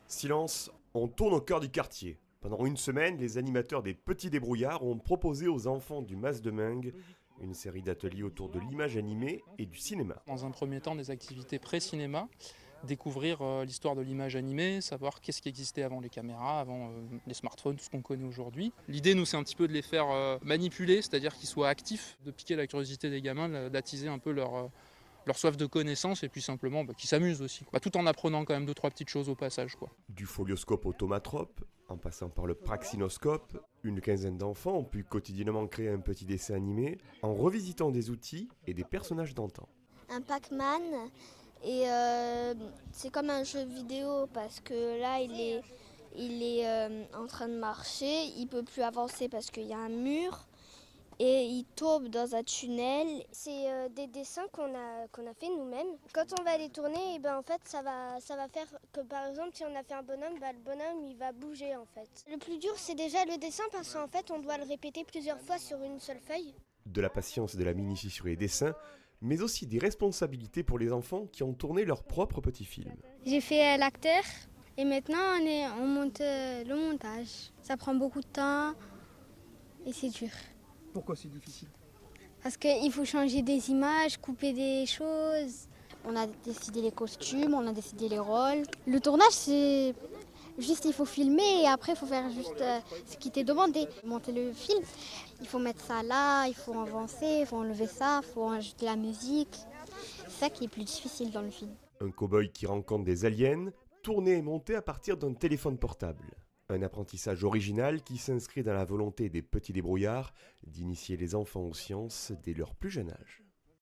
Silence, on tourne au cœur du quartier. Pendant une semaine, les animateurs des Petits Débrouillards ont proposé aux enfants du Mas de Meung une série d'ateliers autour de l'image animée et du cinéma. Dans un premier temps, des activités pré-cinéma, découvrir l'histoire de l'image animée, savoir qu'est-ce qui existait avant les caméras, avant les smartphones, tout ce qu'on connaît aujourd'hui. L'idée, nous, c'est un petit peu de les faire manipuler, c'est-à-dire qu'ils soient actifs, de piquer la curiosité des gamins, d'attiser un peu leur soif de connaissance et puis simplement qu'ils s'amusent aussi, tout en apprenant quand même 2-3 petites choses au passage, quoi. Du folioscope au tomatrope, en passant par le praxinoscope, une quinzaine d'enfants ont pu quotidiennement créer un petit dessin animé en revisitant des outils et des personnages d'antan. Un Pac-Man et c'est comme un jeu vidéo parce que là il est en train de marcher, il peut plus avancer parce qu'il y a un mur et il tombe dans un tunnel. C'est des dessins qu'on a fait nous-mêmes. Quand on va les tourner, et en fait ça va faire que par exemple si on a fait un bonhomme, le bonhomme il va bouger en fait. Le plus dur c'est déjà le dessin parce qu'en fait on doit le répéter plusieurs fois sur une seule feuille. De la patience et de la minutie sur les dessins, mais aussi des responsabilités pour les enfants qui ont tourné leur propre petit film. J'ai fait l'acteur et maintenant on monte le montage. Ça prend beaucoup de temps et c'est dur. Pourquoi c'est difficile? Parce qu'il faut changer des images, couper des choses. On a décidé les costumes, on a décidé les rôles. Le tournage c'est juste il faut filmer et après il faut faire juste ce qui t'est demandé. Monter le film, il faut mettre ça là, il faut avancer, il faut enlever ça, il faut ajouter la musique. C'est ça qui est plus difficile dans le film. Un cow-boy qui rencontre des aliens, tourné et monté à partir d'un téléphone portable. Un apprentissage original qui s'inscrit dans la volonté des Petits Débrouillards d'initier les enfants aux sciences dès leur plus jeune âge.